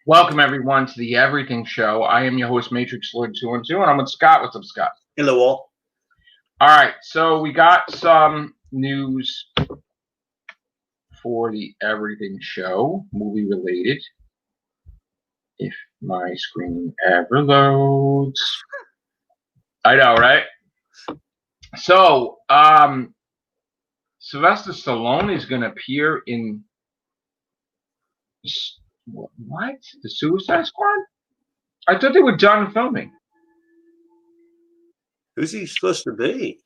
Welcome everyone to the Everything Show. I am your host, Matrix Lord 212, and I'm with Scott. What's up, Scott? Hello, all. All right, so we got some news for the Everything Show, movie related. If my screen ever loads. I know, right? So, Sylvester Stallone is going to appear in what? The Suicide Squad? I thought they were done filming. Who's he supposed to be?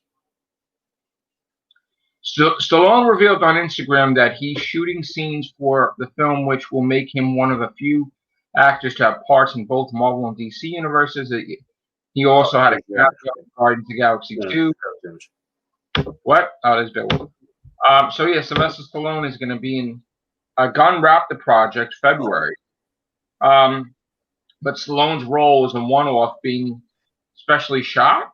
Stallone revealed on Instagram that he's shooting scenes for the film, which will make him one of a few actors to have parts in both Marvel and DC universes. He also had a cameo in Guardians of the Galaxy 2. What? Oh, there's Bill. So yeah, Sylvester Stallone is going to be in Gunn wrapped the project February. But Stallone's role is a one-off, being specially shot.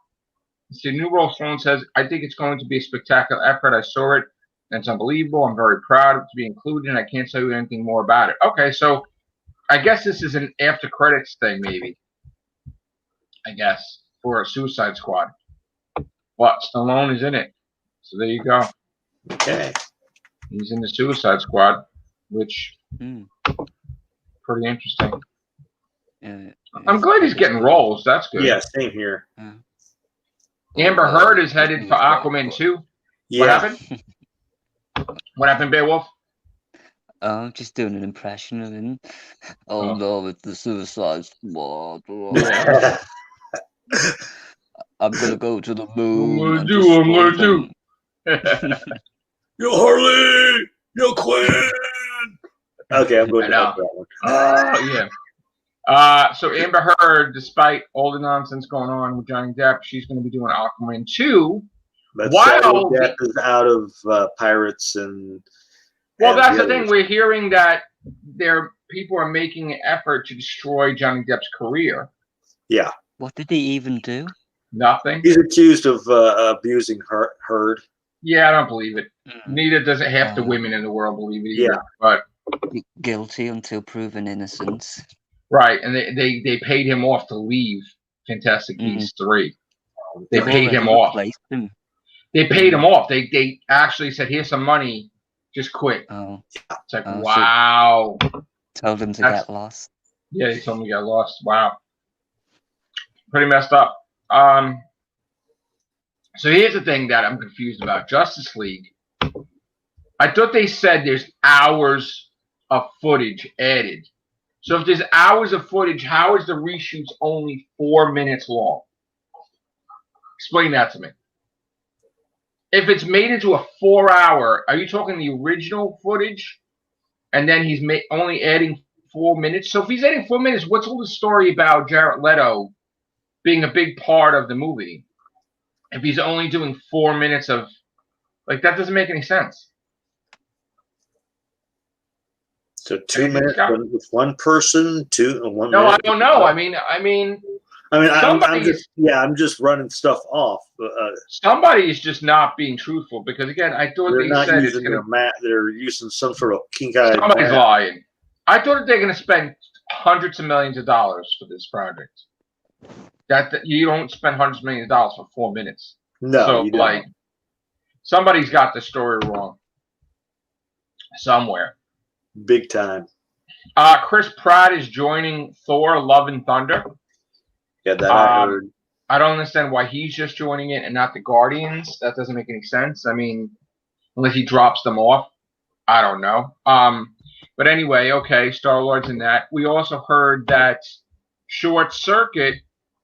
It's a new role. Stallone says, "I think it's going to be a spectacular effort. I saw it, and it's unbelievable. I'm very proud of it to be included, and I can't tell you anything more about it." Okay, so I guess this is an after credits thing, maybe. I guess for a Suicide Squad. But Stallone is in it, so there you go. Okay, he's in the Suicide Squad, which pretty interesting. I'm glad he's getting roles. That's good. Yeah, same here. Amber Heard is headed for Aquaman 2. Yeah. What happened? What happened, Beowulf? I'm just doing an impression of him. Oh no, it's the Suicide Squad. I'm gonna go to the moon. I'm gonna do. Yo, Harley! Yo, Quinn! Okay, I'm going to that one. Yeah. So Amber Heard, despite all the nonsense going on with Johnny Depp, she's going to be doing Aquaman 2. But Johnny Depp is out of Pirates and... Well, that's the thing. We're hearing that people are making an effort to destroy Johnny Depp's career. Yeah. What did he even do? Nothing. He's accused of abusing Heard. Yeah, I don't believe it. Neither does half the women in the world believe it either. Yeah. But guilty until proven innocence. Right, and they paid him off to leave Fantastic Beasts 3. They paid him off. They paid him off. They actually said, "Here's some money, just quit." Oh. It's like, wow. So told him to get lost. Yeah, he told him to get lost. Wow. Pretty messed up. So here's the thing that I'm confused about. Justice League. I thought they said there's hours of footage added. So if there's hours of footage, how is the reshoots only 4 minutes long? Explain that to me. If it's made into a 4-hour, are you talking the original footage? And then he's only adding 4 minutes? So if he's adding 4 minutes, what's all the story about Jared Leto being a big part of the movie? If he's only doing 4 minutes of... Like, that doesn't make any sense. So 2 minutes with one person, one. No, I don't know. I mean, I'm just running stuff off. Somebody is just not being truthful because again, I thought they said it's going to. They're using some sort of kink-eyed. Somebody's lying. I thought that they're going to spend hundreds of millions of dollars for this project. That you don't spend hundreds of millions of dollars for 4 minutes. No, so you don't. Like somebody's got the story wrong somewhere. Big time. Chris Pratt is joining Thor: Love and Thunder. Yeah, that I heard. I don't understand why he's just joining it and not the Guardians. That doesn't make any sense. I mean, unless he drops them off. I don't know. But anyway, okay, Star-Lord's in that. We also heard that Short Circuit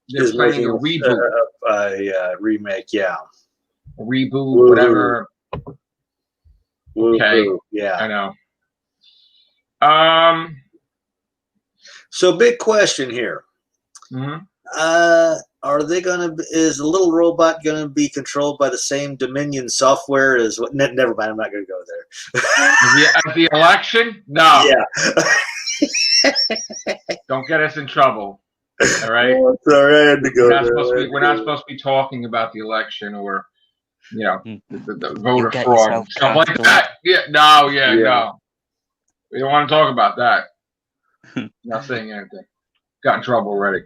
is planning a reboot. A remake, yeah. A reboot, whatever. Okay. Yeah. I know. So big question here. Mm-hmm. Are they gonna? Is the little robot gonna be controlled by the same Dominion software as what? Never mind. I'm not gonna go there. At the election? No. Yeah. Don't get us in trouble. All right. Oh, it's all right. I had to go we're not supposed to be talking about the election or, the voter fraud stuff like that. Yeah. No. We don't want to talk about that. Not saying anything. Got in trouble already.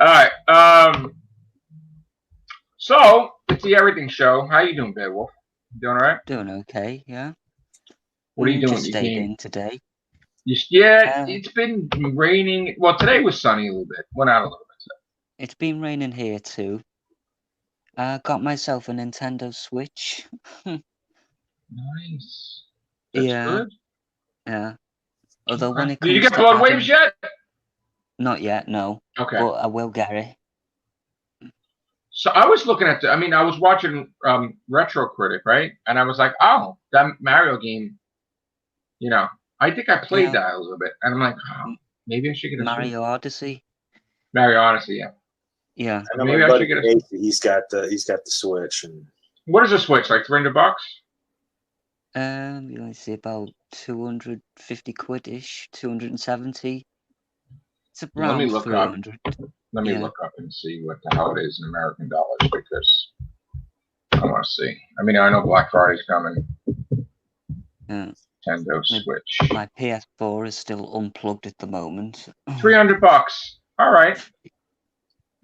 All right. So it's the Everything Show. How you doing, Beowulf? Doing all right? Doing okay, yeah. What are you doing? Just You stayed came- in today. Yeah, it's been raining. Well, today was sunny a little bit. Went out a little bit. It's been raining here too. Got myself a Nintendo Switch. Nice. That's Yeah, good. yeah. Although Okay. when it Did you comes get to Blood Waves adding, yet? not yet, no. Okay. But I will get it. So I was looking at I was watching Retro Critic, right? And I was like, oh, that Mario game, I think I played Yeah. that a little bit. And I'm like, oh, maybe I should get a Switch. Mario Odyssey. Mario Odyssey, yeah. Yeah. I know Maybe my I buddy should get Casey, he's got the Switch, and What is a Switch? Like $300? You only see about 250 quid-ish, 270. It's Let me around look up. 300. Let me Yeah. look up and see what the hell it is in American dollars because I want to see. I mean, I know Black Friday's coming. Yeah. Nintendo My- Switch. My PS4 is still unplugged at the moment. $300. All right.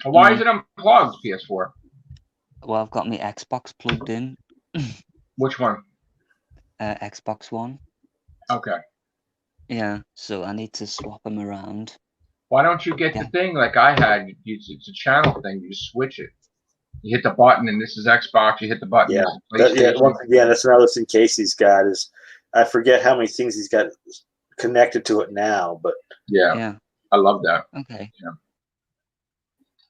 Why is it unplugged, PS4? Well, I've got my Xbox plugged in. Which one? Xbox One. Okay. Yeah, so I need to swap them around. Why don't you get the Yeah. thing like I had? It's a channel thing. You switch it. You hit the button, and this is Xbox. You hit the button. yeah, This is PlayStation. once again, that's another thing Casey's got is I forget how many things he's got connected to it now, but Yeah, Yeah, I love that. okay.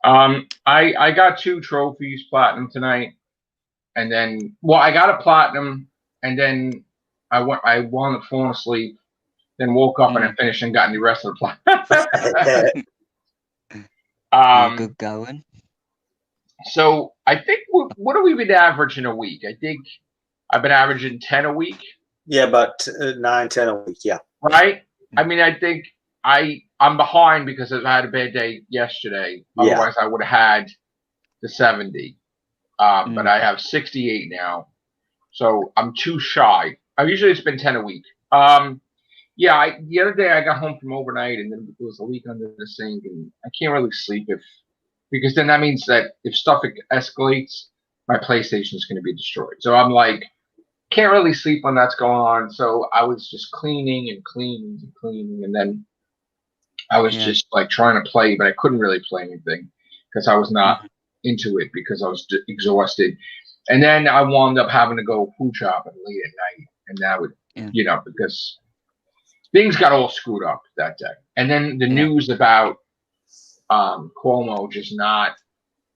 I got 2 trophies platinum tonight, and then I got a platinum, and then I wound up falling asleep, then woke up and I finished and got the rest of the platinum. Good going. So I think what have we been averaging a week? I think I've been averaging 10 a week. yeah, about 9-10 a week. Yeah, Right? I mean, I think I'm behind because I had a bad day yesterday. Yeah. Otherwise, I would have had the 70. But I have 68 now. So I'm too shy. I usually spend 10 a week. Yeah, the other day I got home from overnight and then it was a leak under the sink and I can't really sleep because then that means that if stuff escalates, my PlayStation is going to be destroyed. So I'm like, can't really sleep when that's going on. So I was just cleaning and cleaning and cleaning. And then I was just like trying to play, but I couldn't really play anything because I was not into it because I was exhausted. And then I wound up having to go food shopping late at night. And that would, because things got all screwed up that day. And then the news about Cuomo just not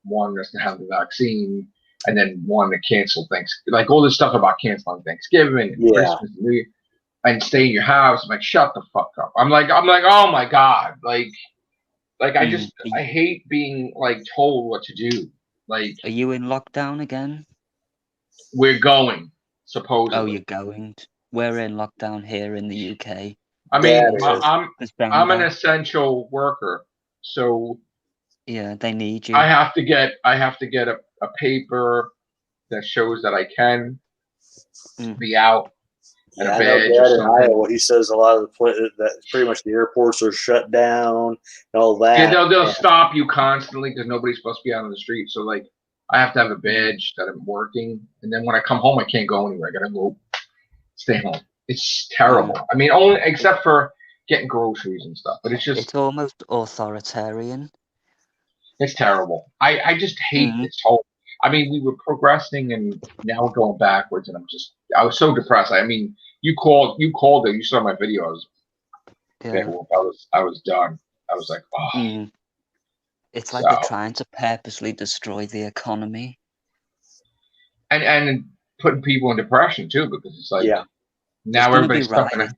wanting us to have the vaccine and then wanting to cancel things, like all this stuff about canceling Thanksgiving and Christmas and New Year and stay in your house. I'm like, shut the fuck up. I'm like, oh my God. Like I hate being like told what to do. Like, are you in lockdown again? We're going, supposedly. Oh, you're going. We're in lockdown here in the UK. I mean, I'm an essential worker, so yeah, they need you. I have to get a paper that shows that I can be out. And yeah, a I know badge Dad or in something. Iowa, he says a lot of that pretty much the airports are shut down and all that. Yeah, they'll stop you constantly because nobody's supposed to be out on the street. So like, I have to have a badge that I'm working, and then when I come home, I can't go anywhere. I gotta go stay home. It's terrible. I mean, only except for getting groceries and stuff, but it's almost authoritarian. It's terrible. I just hate this whole. I mean, we were progressing, and now we're going backwards, and I was so depressed. I mean, you called it. You saw my video. I was done. I was like, oh. It's like they're trying to purposely destroy the economy. And putting people in depression too, because it's like now everybody's stuck in a.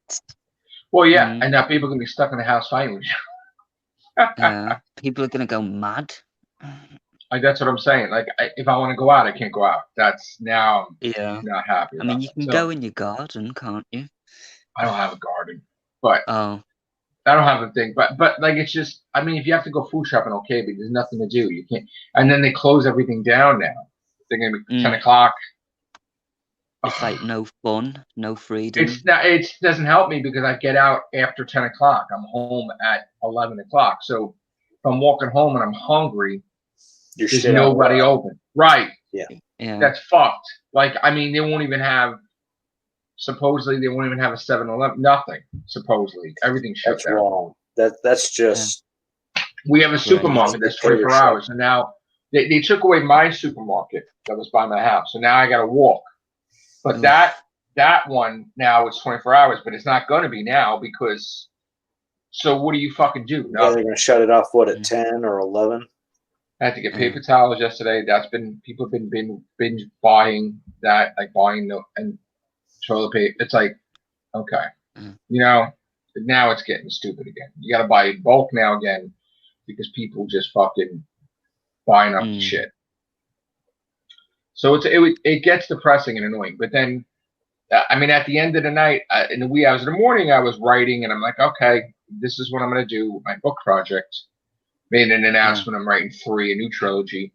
Well, yeah, and now people are gonna be stuck in the house fighting. People are gonna go mad. Like that's what I'm saying. Like if I want to go out, I can't go out. That's now. I'm not happy. I mean, you can go in your garden, can't you? I don't have a garden, but I don't have a thing. But like it's just. I mean, if you have to go food shopping, okay, but there's nothing to do. You can't. And then they close everything down now. They're gonna be 10 o'clock. It's like no fun, no freedom. It's not. It doesn't help me because I get out after 10 o'clock. I'm home at 11 o'clock. So if I'm walking home and I'm hungry, Your there's shit nobody open. Right. Yeah. That's fucked. Like, I mean, they won't even have. Supposedly, they won't even have a 7-Eleven. Nothing. Supposedly, everything's shut That's down. wrong. That's just. We have a supermarket that's 24 hours, and now they took away my supermarket that was by my house, so now I got to walk. But that one now it's 24 hours, but it's not going to be now because. So what do you fucking do? Yeah, they're going to shut it off. What at 10 or 11? I had to get paper towels yesterday. That's been people have been binge buying that, like buying and toilet paper. It's like, okay, you know, now it's getting stupid again. You got to buy in bulk now again because people just fucking buying up the shit. So it gets depressing and annoying. But then, I mean, at the end of the night, in the wee hours of the morning, I was writing, and I'm like, okay, this is what I'm going to do with my book project. Made an announcement. I'm writing 3, a new trilogy.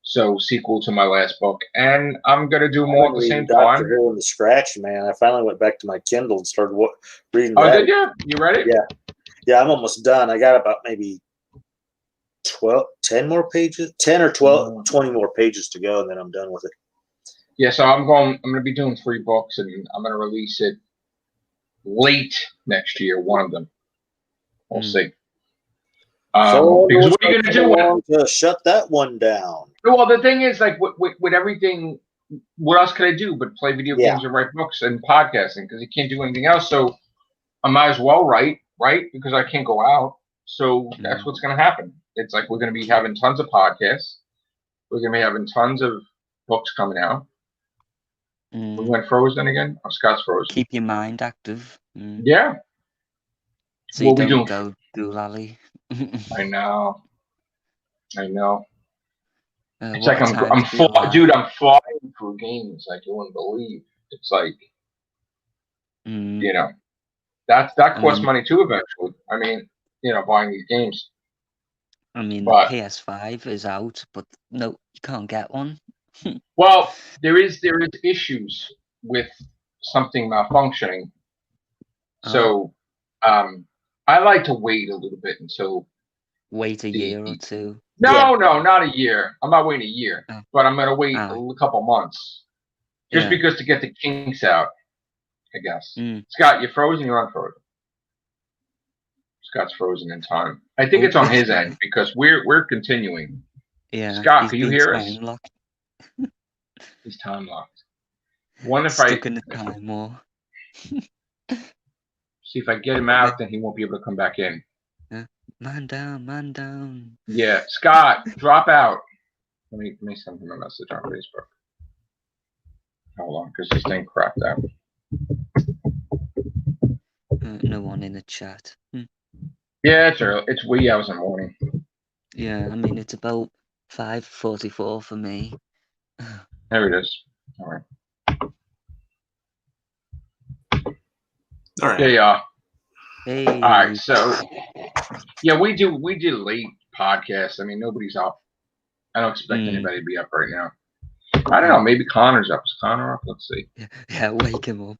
So sequel to my last book, and I'm gonna do more at the same time. Dr. Who and the Scratch Man. I finally went back to my Kindle and started reading that. Oh, did you? You read it? Yeah. I'm almost done. I got about maybe 10 more pages, 10 or 12, 20 more pages to go, and then I'm done with it. Yeah. So I'm gonna be doing 3 books, and I'm gonna release it late next year. One of them. We'll see. So because what are you gonna do? To shut that one down. Well, the thing is, like with everything, what else could I do but play video games and write books and podcasting? Because you can't do anything else. So I might as well write, right? Because I can't go out. So that's what's going to happen. It's like we're going to be having tons of podcasts. We're going to be having tons of books coming out. We went frozen again. Oh, Scott's frozen. Keep your mind active. Yeah. So you don't go doolally. I know. It's like I'm dude. I'm flying through games like you wouldn't believe. It's like, you know, that costs money too. Eventually, I mean, you know, buying these games. I mean, the PS5 is out, but no, you can't get one. Well, there is issues with something malfunctioning. So, I like to wait a little bit until. Wait a year or two. No, not a year. I'm not waiting a year, but I'm gonna wait a couple months, just because to get the kinks out. I guess. Scott, you're frozen. You're unfrozen. Scott's frozen in time. I think it's on his end because we're continuing. Yeah. Scott, can you hear us? Locked. He's time locked. Wonder if Stuck in the time war. See if I get him out, then he won't be able to come back in. Man down, man down. Yeah, Scott, drop out. Let me send him a message on Facebook. Hold on, because this thing crapped out. No one in the chat. Yeah, it's early. It's wee hours in the morning. Yeah, I mean it's about 5:44 for me. There it is. All right. All right. There you are. Hey. All right, so yeah, we do late podcasts. I mean, nobody's up. I don't expect anybody to be up right now. I don't know. Maybe Connor's up. Is Connor up? Let's see. Yeah, wake him up.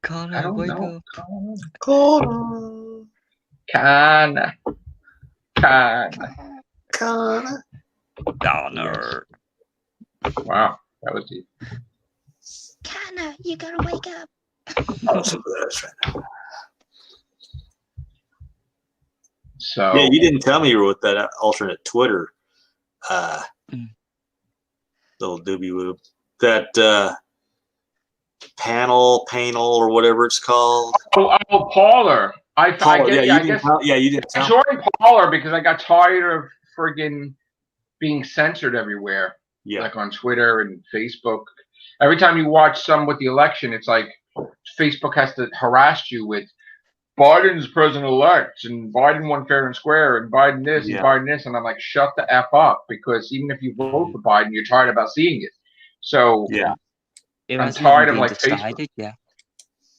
Connor, wake up. Connor. Wow, that was deep. Connor, you gotta wake up. So yeah, you didn't tell me you were with that alternate Twitter. Little doobie whoop. That panel or whatever it's called. Oh, Parler. I guess you didn't tell I joined Parler because I got tired of friggin' being censored everywhere. Yeah. Like on Twitter and Facebook. Every time you watch some with the election, it's like Facebook has to harass you with Biden's president-elect and Biden won fair and square and Biden this and Biden this. And I'm like, shut the F up, because even if you vote for Biden, you're tired about seeing it. So I'm tired of like Facebook. Yeah.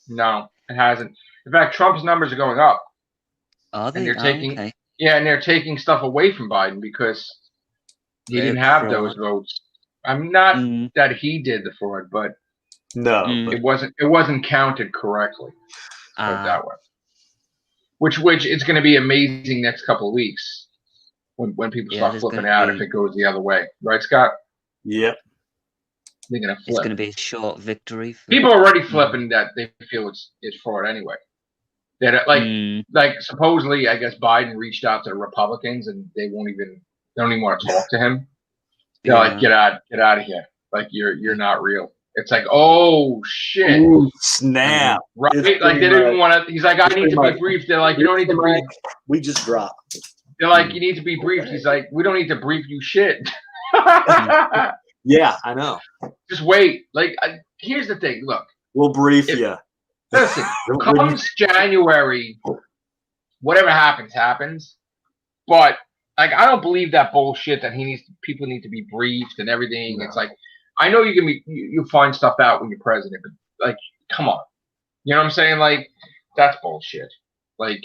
No, it hasn't. In fact, Trump's numbers are going up. Are they? And they're taking and they're taking stuff away from Biden because he didn't have those votes. I'm not Mm, that he did the fraud, but No, Mm. it wasn't counted correctly. Put it ah, that way. Which it's going to be amazing next couple of weeks when people Yeah, start there's flipping gonna out be- if it goes the other way, right, Scott? yep. They're going to it's flip. going to be a short victory. For, People are already flipping that they feel it's fraud anyway. That like supposedly, I guess Biden reached out to the Republicans and they don't even want to talk to him. They're like, get out of here. Like you're not real. It's like, oh shit. Ooh, snap. Right? It's Like pretty they don't even much- want to. He's like, I it's need pretty to be much- briefed. They're like, you don't need to brief. We just dropped. They're like, you need to be briefed. He's like, we don't need to brief you shit. Yeah, I know. Just wait. Like, here's the thing. Look, We'll brief If- you. listen. Comes January, whatever happens. But like, I don't believe that bullshit that people need to be briefed and everything. No. It's like, I know you find stuff out when you're president, but like, come on. You know what I'm saying? Like, that's bullshit. Like,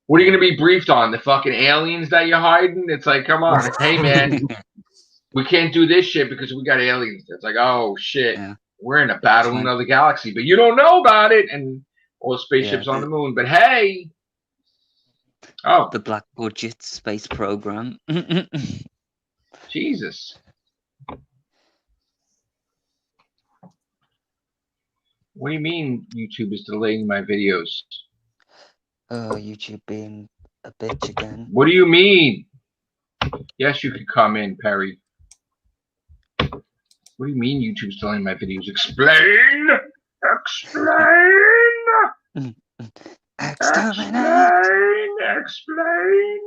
what are you going to be briefed on? The fucking aliens that you're hiding? It's like, come on. Hey, man, we can't do this shit because we got aliens. It's like, oh, shit. Yeah. We're in a battle in Fine. another galaxy, but you don't know about it. And all the spaceships Yeah, on the moon. But hey. Oh, the black budget space program. Jesus. What do you mean YouTube is delaying my videos? Oh, YouTube being a bitch again. What do you mean? Yes, you can come in, Perry. What do you mean YouTube's delaying my videos? Explain! Explain! Exterminate! Explain!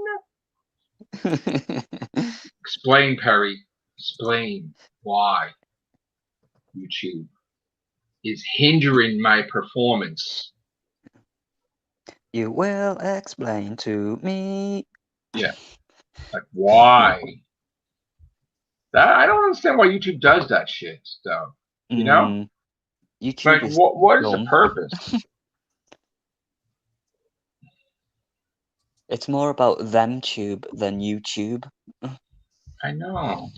Explain, Perry. Explain why YouTube is hindering my performance. You will explain to me. Like, why? I don't understand why YouTube does that shit, though. You know? YouTube Like, is what is the dumb. purpose? It's more about ThemeTube than YouTube. I know.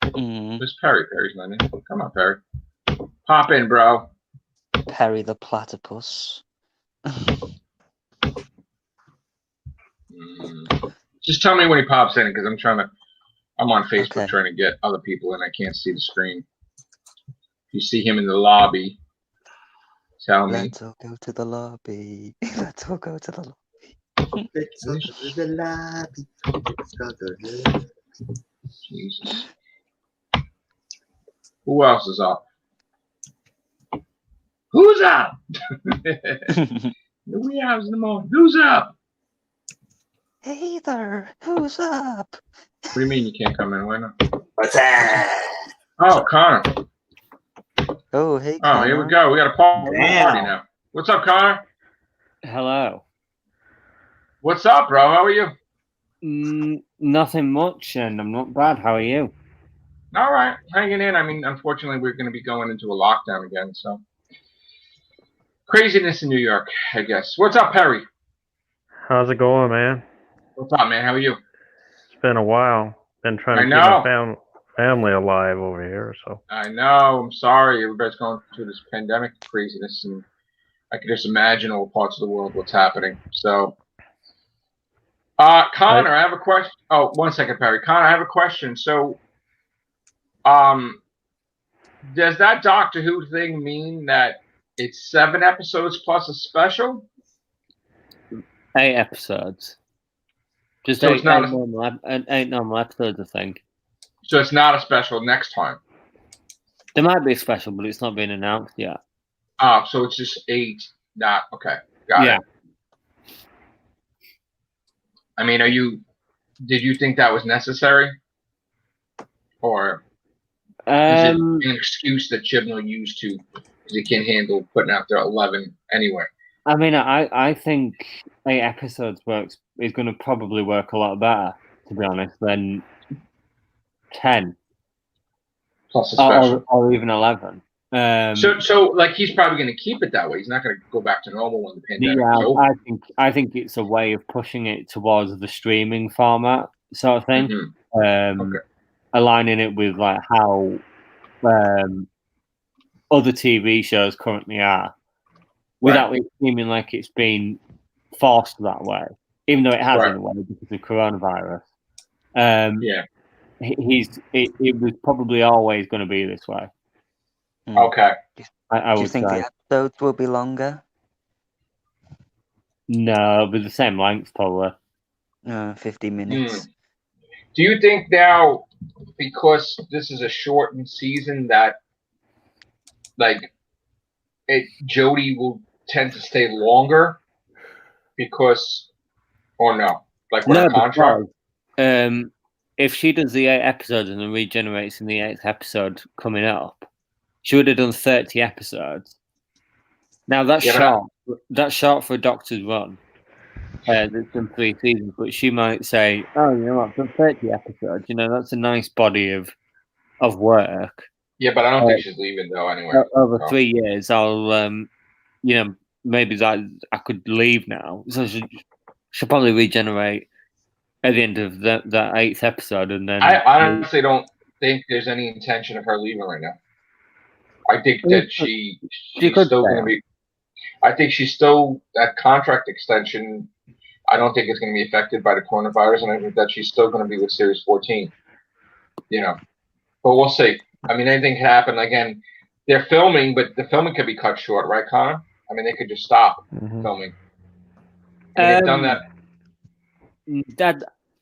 Mm, Where's Perry? Perry's not in. Come on, Perry. Pop in, bro. Perry the platypus. Just tell me when he pops in, because I'm on Facebook Okay. trying to get other people in. I can't see the screen. If you see him in the lobby, tell me. Let's all go to the lobby. Let's all go to the lobby. Jesus. Who else is up? Who's up? We hours in the morning. Who's up? Hey there, who's up? What do you mean you can't come in? Why not? What's that? Oh, Connor. Oh, hey, Oh, here we Connor. go. We got a party Damn. now. What's up, Connor? Hello. What's up, bro? How are you? Nothing much, and I'm not bad. How are you? All right, hanging in. I mean, unfortunately, we're going to be going into a lockdown again, so craziness in New York, I guess. What's up, Perry? How's it going, man? What's up, man? How are you? It's been a while. Been trying to I keep know. my family alive over here, so. I know. I'm sorry. Everybody's going through this pandemic craziness, and I can just imagine all parts of the world what's happening. So, Connor, I have a question. Oh, 1 second, Perry. Connor, I have a question. So, does that Doctor Who thing mean that it's 7 episodes plus a special? 8 episodes. Just So eight, it's not eight, normal episodes, I think. So it's not a special next time. There might be a special, but it's not been announced yet. Oh, so it's just 8. Not okay. Got Yeah. it. I mean, did you think that was necessary? Or is it an excuse that Chibnall used to, because he can't handle putting out their 11 anyway? I mean, I think 8 episodes is going to probably work a lot better, to be honest, than 10 Plus a special. or even 11. So like he's probably going to keep it that way. He's not going to go back to normal when the pandemic is over. I think it's a way of pushing it towards the streaming format sort of thing. Mhm. Okay. aligning it with like how other TV shows currently are, without it seeming like it's been forced that way, even though it has in a way because of coronavirus. It was probably always going to be this way. Okay. I Do you would think say. the episodes will be longer? No, with the same length, probably. 50 minutes. Do you think now, because this is a shortened season, that like Jodie will tend to stay longer because, or no? Like with a contract? If she does the 8 episodes and then regenerates in the 8th episode coming up, she would have done 30 episodes. Now that's short. That's short for a Doctor's run. That's done 3 seasons, but she might say, "Oh, you know what? For 30 episodes, that's a nice body of work." Yeah, but I don't think she's leaving though. Anyway, over 3 years, I'll, maybe that I could leave now. So she'll probably regenerate at the end of that 8th episode, and then I honestly don't think there's any intention of her leaving right now. I think that she's still going to be. I think she's still that contract extension. I don't think it's going to be affected by the coronavirus, and I think that she's still going to be with Series 14. But we'll see. I mean, anything can happen. Again, they're filming, but the filming could be cut short, right, Connor? I mean, they could just stop filming. I mean, they've done that.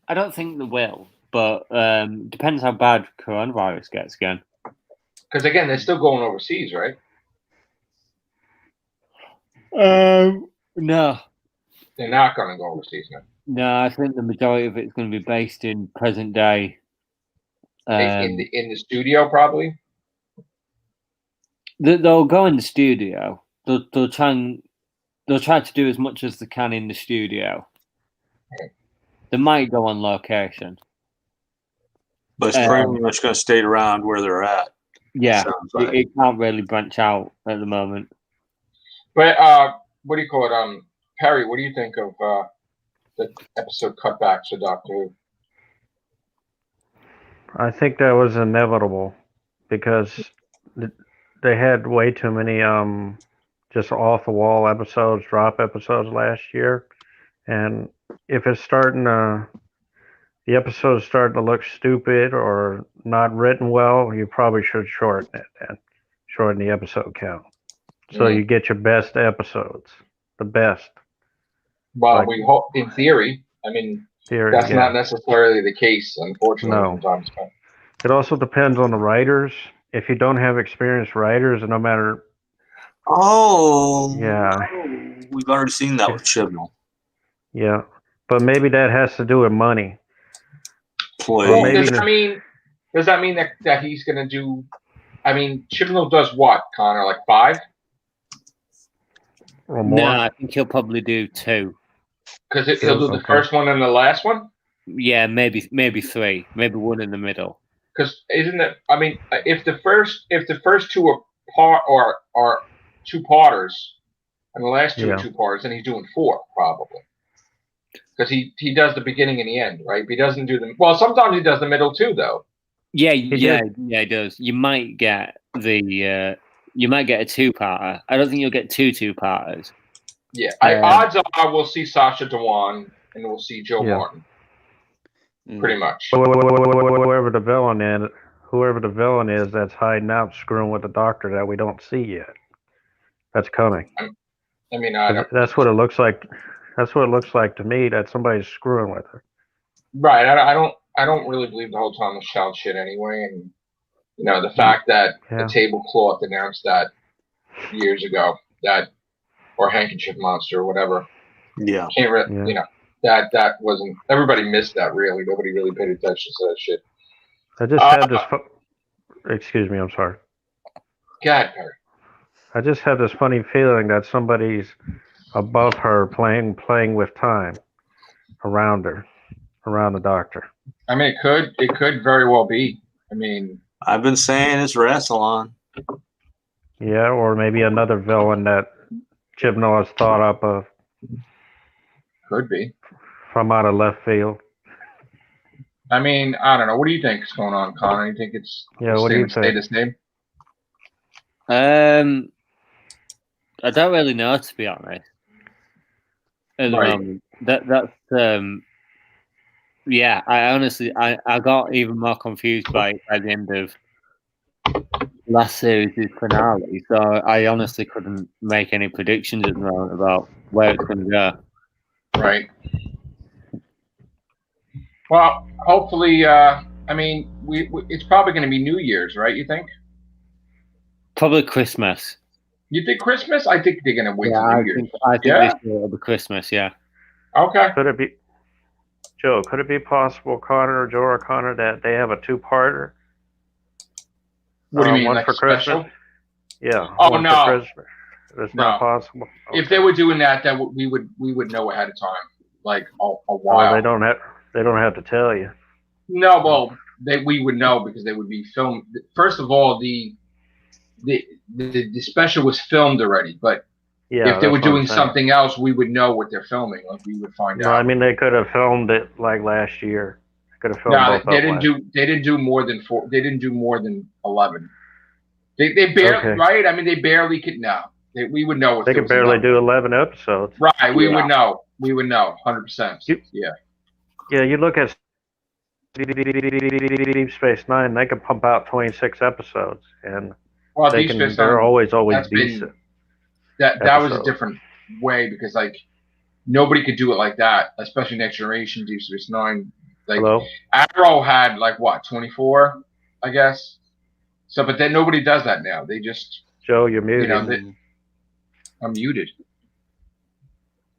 I don't think they will, but depends how bad coronavirus gets again. Because again, they're still going overseas, right? No. They're not going to go overseas now. No, I think the majority of it is going to be based in present day. In the studio, probably. They'll go in the studio. They'll try to do as much as they can in the studio. Okay. They might go on location, but it's pretty much going to stay around where they're at. Yeah, it can't really branch out at the moment. But what do you call it? Perry, what do you think of the episode cutbacks for Doctor Who? I think that was inevitable because they had way too many just off the wall episodes, drop episodes last year, and if it's the episode's starting to look stupid or not written well, you probably should shorten it and shorten the episode count so you get your best episodes, the best. Well, we hope, in theory. I mean, that's not necessarily the case, unfortunately. No. It also depends on the writers. If you don't have experienced writers, and no matter. We've already seen that with Chibnall. Yeah, but maybe that has to do with money. Well, does that mean that he's going to do? I mean, Chibnall does what, Connor? Like 5? Or more? No, I think he'll probably do 2. Because he'll do the first one and the last one? Yeah, maybe 3. Maybe one in the middle. Because isn't it? I mean, if the first 2 are 2-parters, and the last 2 are 2-parters, then he's doing 4 probably. Because he does the beginning and the end, right? But he doesn't do sometimes he does the middle too, though. Yeah, he does. You might get a 2-parter. I don't think you'll get 2 2-parters. Yeah, odds are we'll see Sacha Dhawan and we'll see Joe Martin. Pretty much. Whoever the villain is that's hiding out, screwing with the Doctor that we don't see yet. That's coming. I mean, that's what it looks like. That's what it looks like to me. That somebody's screwing with her. Right. I don't really believe the whole Thomas Child shit anyway, and the fact that the tablecloth announced that years ago, that or handkerchief monster or whatever. Yeah. Can't really, that wasn't. Everybody missed that. Really, nobody really paid attention to that shit. I just had this. Excuse me. I'm sorry. Go ahead, Perry. I just have this funny feeling that somebody's above her playing with time around her, around the Doctor. I mean, it could very well be. I mean, I've been saying it's Rassilon. Yeah, or maybe another villain that Chibnall has thought up of. Could be. From out of left field. I mean, I don't know. What do you think is going on, Connor? You think it's Yeah, what do you stay think? the same? I don't really know, to be honest. At the Right. moment, that's yeah. I honestly, I got even more confused by the end of last series' finale. So I honestly couldn't make any predictions at the moment about where it's going to go. Right. Well, hopefully, I mean, we it's probably going to be New Year's, right? You think? Probably Christmas. You think Christmas? I think they're going to wait Yeah, till New Year's. I think Yeah? this year will be Christmas. Yeah. Okay. Could it be, Joe? Could it be possible, Connor or Joe or Connor, that they have a two-parter? What do you mean, one like for a special? Christmas? Yeah. Oh, one no. for Christmas. It's not No. possible. If they were doing that, we would know ahead of time, like a Oh, while. they don't have to tell you. No, well, we would know because they would be filmed. First of all, the special was filmed already, but Yeah. if they were that's what I'm doing saying. something else, we would know what they're filming. Like we would find No, out. I mean they could have filmed it like last year. They could have filmed No, both they of didn't them. do. They didn't do more than 4. They didn't do more than 11. They barely Okay. right. I mean, they barely could. No, we would know if They there could was barely another. do 11 episodes. Right, we Yeah. would know. We would know 100%. Yeah. Yeah, you look at Deep Space Nine, they can pump out 26 episodes, and Well, they Deep can. Space They're Nine, always that's been- decent. that was a episode. different way because like nobody could do it like that, especially Next Generation, Deep Space Nine. Like Hello. Arrow had like what 24, I guess. So, but then nobody does that now. They just Joe, you're muted. know, I'm muted.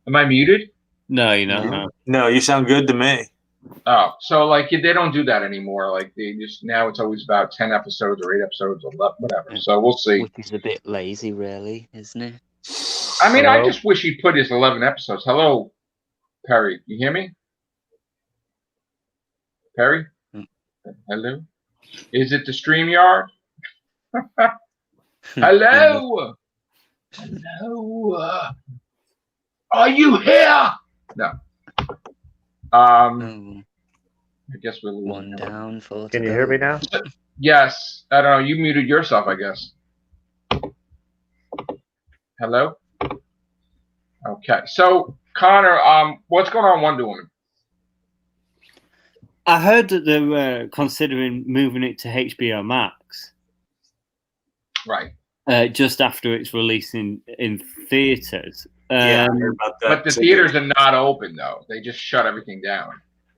Am I muted? No, you're not. No. No. No, you sound good to me. Oh, so like they don't do that anymore. Like they just now it's always about 10 episodes or 8 episodes or whatever. So we'll see. Which is a bit lazy, really, isn't it? I mean, I Hello? just wish he put his 11 episodes. Hello, Perry. You hear me? Perry? Hello? Is it the StreamYard? Hello? Hello? Are you here? No. Oh, I guess we're losing one him. down, 4 to Can you go. hear me now? Yes. I don't know. You muted yourself, I guess. Hello? Okay. So, Connor, what's going on Wonder Woman? I heard that they were considering moving it to HBO Max Right. just after its release in theaters. Yeah, I heard about that. But the too. theaters are not open, though. They just shut everything down.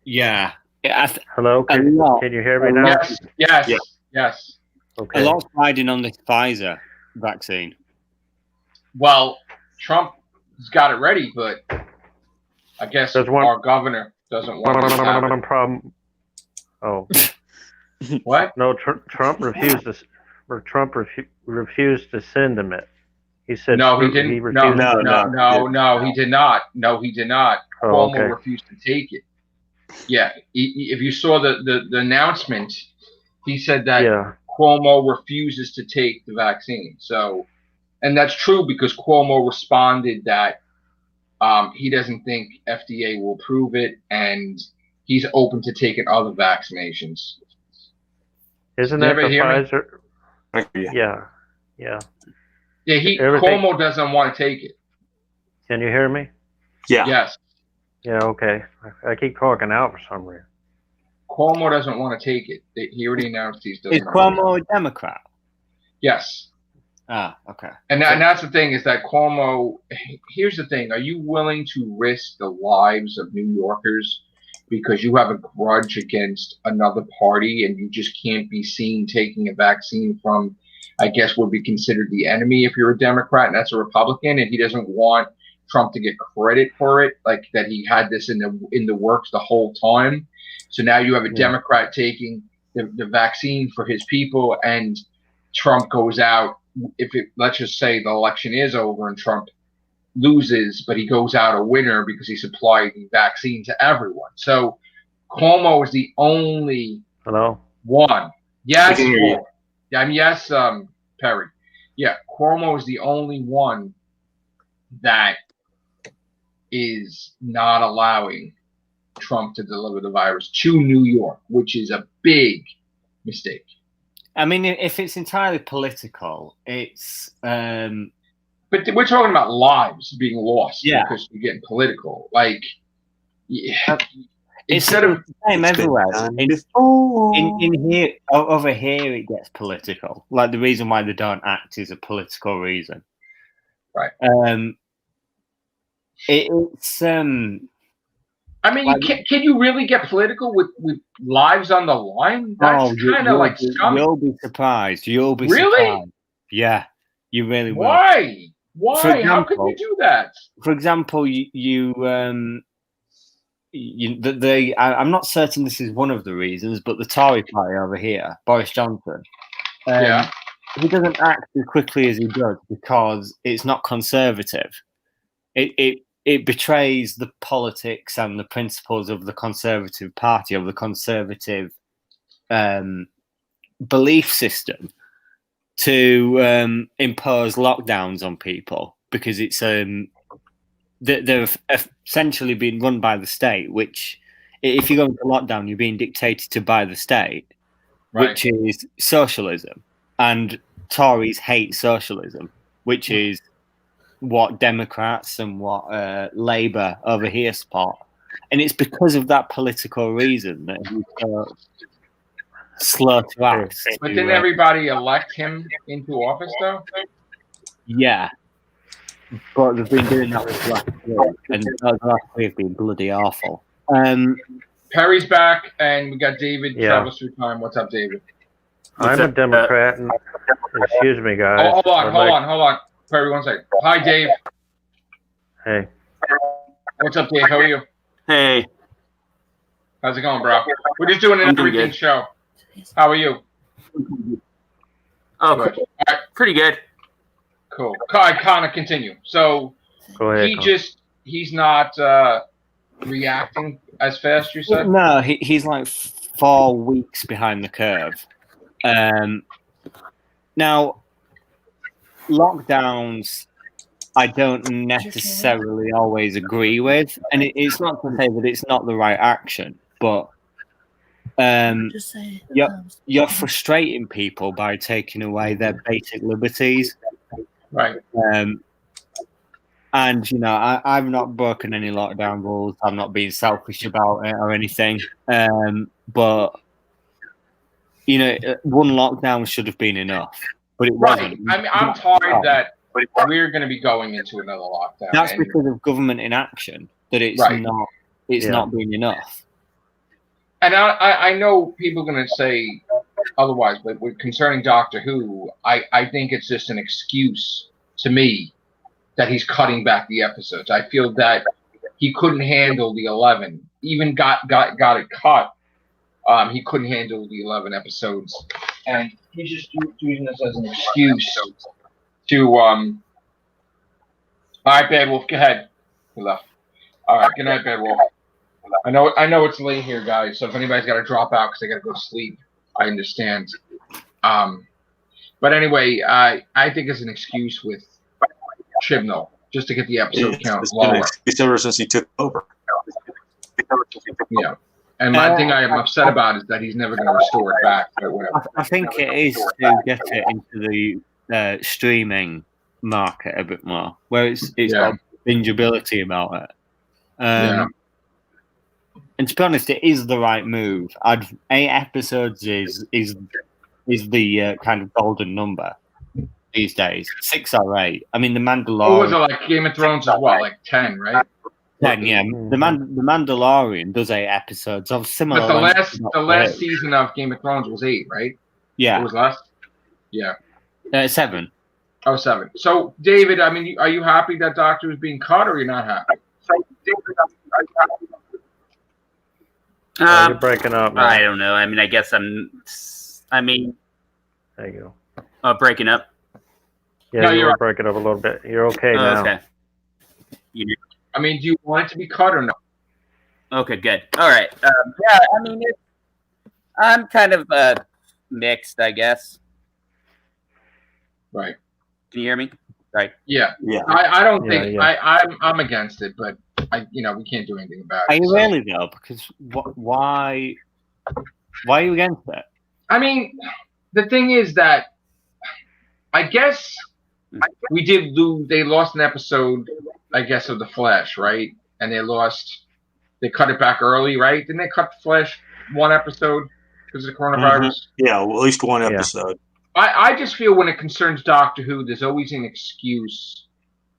Yeah. Hello. A lot. Can you hear me now? Yes. Yes. Yeah. Yes. Okay. A lot's riding on this Pfizer vaccine. Well, Trump's got it ready, but I guess There's one- our governor doesn't want to have it. Problem. Oh What? no, Trump refused to. Trump refused to send him it. He said No, he didn't. He No, refused. no, No, no, he did not. No, he did not. Oh, Cuomo okay. refused to take it. Yeah, if you saw the announcement, he said that Yeah. Cuomo refuses to take the vaccine. So, and that's true because Cuomo responded that he doesn't think FDA will approve it, and he's open to taking other vaccinations. Isn't You that ever the hear me? Pfizer? I hear you. Yeah. Yeah. Yeah, Everything- Cuomo doesn't want to take it. Can you hear me? Yeah. Yes, Yeah. Okay. I keep talking out for some reason. Cuomo doesn't want to take it. He already announced he's doesn't. Is Cuomo a Democrat? Yes. Ah, okay. And that's the thing is that Cuomo, here's the thing. Are you willing to risk the lives of New Yorkers because you have a grudge against another party and you just can't be seen taking a vaccine from, I guess, would be considered the enemy if you're a Democrat and that's a Republican, and he doesn't want Trump to get credit for it, like that he had this in the works the whole time. So now you have a Democrat taking the vaccine for his people, and Trump goes out. Let's just say the election is over and Trump loses, but he goes out a winner because he supplied the vaccine to everyone. So Cuomo is the only Hello. one. Yes, I can hear you. Paul. Yeah, I mean, yes, Perry. Yeah, Cuomo is the only one that is not allowing Trump to deliver the virus to New York, which is a big mistake. I mean, if it's entirely political, it's. But we're talking about lives being lost because we're getting political. Like, instead of the same everywhere. In here, over here, it gets political. Like the reason why they don't act is a political reason. Right. It's. I mean, like, can you really get political with lives on the line? That's kind of like scummy. You'll be surprised. You'll be really? Surprised. Yeah, you really will. Why? Why? Example, how could you do that? For example, I'm not certain this is one of the reasons, but the Tory party over here, Boris Johnson, he doesn't act as quickly as he does because it's not conservative. It betrays the politics and the principles of the Conservative Party, of the Conservative belief system, to impose lockdowns on people because it's they're essentially being run by the state, which if you go into lockdown, you're being dictated to by the state, which is socialism. And Tories hate socialism, which is what Democrats and what Labour over here support. And it's because of that political reason that he's so slow to act. But didn't everybody elect him into office, though? Yeah. But they've been doing that with last year, and those last three have been bloody awful. Perry's back, and we got David travels through time. What's up, David? I'm a Democrat, and excuse me, guys. Oh, hold on. Perry, 1 second. Hi, Dave. Hey. What's up, Dave? How are you? Hey. How's it going, bro? We're just doing an everything show. How are you? Oh, good. Right. Pretty good. Cool. Connor, continue. So go ahead, he's not reacting as fast, you said? No, he's like 4 weeks behind the curve. Now, lockdowns, I don't necessarily always agree with, and it's not to say that it's not the right action, but you're frustrating people by taking away their basic liberties. Right. And, you know, I've not broken any lockdown rules. I'm not being selfish about it or anything. But, you know, one lockdown should have been enough. But it wasn't. I mean, I'm tired that we're going to be going into another lockdown. That's because of government inaction, that it's not been enough. And I know people are going to say otherwise, but concerning Doctor Who, I think it's just an excuse to me that he's cutting back the episodes. I feel that he couldn't handle the 11. Even got it cut. He couldn't handle the 11 episodes, and he's just using this as an excuse to. All right, Bad Wolf, go ahead. He left. All right, good night, Bad Wolf. I know it's late here, guys. So if anybody's got to drop out because they got to go to sleep, I understand. But anyway, I think it's an excuse with Chibnall just to get the episode count lower. It's ever since he took over. Yeah. And my thing I am upset about is that he's never going to restore it back. Or whatever. I think it is to get it into the streaming market a bit more, where it's got bingeability about it. And to be honest, it is the right move. 8 episodes is the kind of golden number these days. 6 or 8. I mean, The Mandalorian. What was it, like Game of Thrones is what, like 10, right? 10, yeah. The Mandalorian does 8 episodes of similar. But the last season of Game of Thrones was 8, right? Yeah. It was less? Yeah. 7. Oh, 7. So, David, I mean, are you happy that Doctor is being cut, or you're not happy? You're breaking up, man. I don't know. I mean, I guess there you go. Oh, breaking up? Yeah, no, you're breaking up a little bit. You're okay now. Okay. I mean, do you want it to be cut or no? Okay, good. All right. Yeah, I mean, I'm kind of mixed, I guess. Right. Can you hear me? Right. Yeah. I don't think I'm against it, but we can't do anything about Are it. you so. really though? Because why are you against it? I mean, the thing is that I guess we did lose. They lost an episode, I guess, of The Flash, right? And they cut it back early, right? Didn't they cut The Flash one episode because of the coronavirus? Yeah, well, at least one episode. I just feel when it concerns Doctor Who, there's always an excuse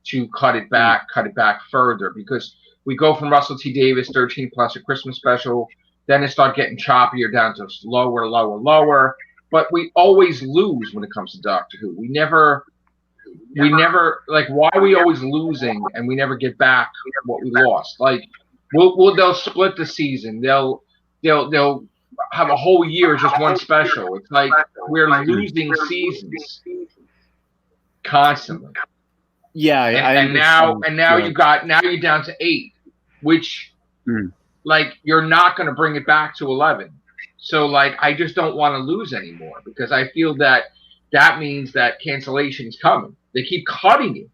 to cut it back further, because we go from Russell T Davies 13 plus a Christmas special, then it starts getting choppier down to lower. But we always lose when it comes to Doctor Who. We never like, why are we always losing and we never get back what we lost? Like, they'll split the season. They'll have a whole year as just one special. It's like we're losing seasons constantly. Yeah, and now you're down to 8, which like you're not going to bring it back to 11. So like I just don't want to lose anymore, because I feel that means that cancellation is coming. They keep cutting it.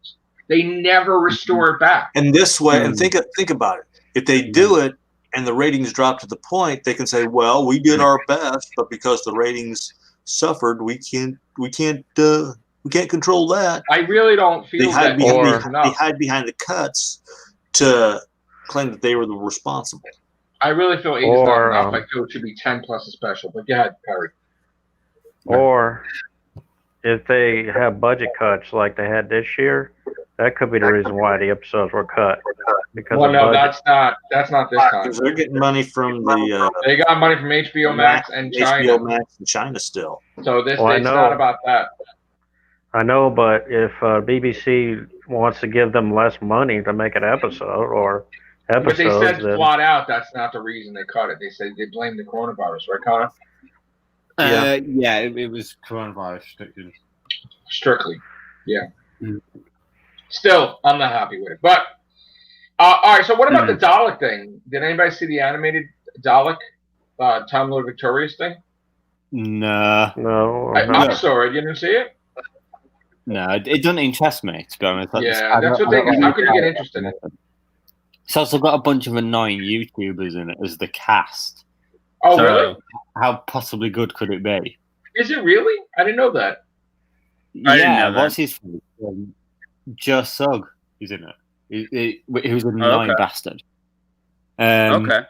They never restore it back. And this way, and think about it. If they do it and the ratings drop to the point, they can say, "Well, we did our best, but because the ratings suffered, we can't control that." I really don't feel that they hide behind the cuts to claim that they were the responsible. I really feel 8 is not enough. I feel it should be 10 plus a special. But go ahead, Perry. Or if they have budget cuts like they had this year, that could be the reason why the episodes were cut. Because that's not this time. Because they're getting money from they got money from HBO Max and China. HBO Max and China still. So it's not about that. I know, but if BBC wants to give them less money to make an episode or episodes, but they said flat out that's not the reason they cut it. They said they blamed the coronavirus, right, Connor? It was coronavirus strictly. Yeah. Still, I'm not happy with it. But all right. So what about the Dalek thing? Did anybody see the animated Dalek Time Lord Victorious thing? No. I saw it. You didn't see it? No, it doesn't interest me, to be honest. That's what they. How could you get interested in it? It's also got a bunch of annoying YouTubers in it as the cast. Oh, really? How possibly good could it be? Is it really? I didn't know that. I didn't know that. What's his face? Joe Sugg is in it. He was an annoying bastard. Okay.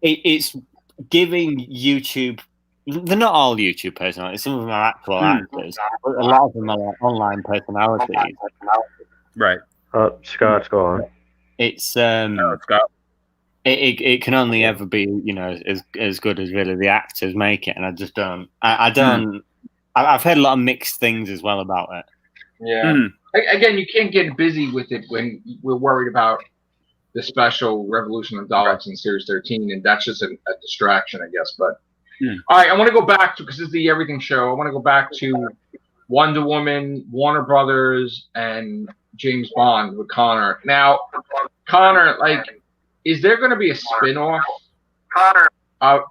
It's giving YouTube. They're not all YouTube personalities. Some of them are actual actors. But a lot of them are like online personalities. Right. Scott's gone. It's Scott. It can only ever be, as good as really the actors make it, and I just don't. I don't. I've heard a lot of mixed things as well about it. Yeah. Again, you can't get busy with it when we're worried about the special Revolution of Daleks in Series 13, and that's just a distraction, I guess. But all right, I want to go back to, because this is the Everything Show. I want to go back to Wonder Woman, Warner Brothers, and James Bond with Connor. Now, Connor, like, is there going to be a spin-off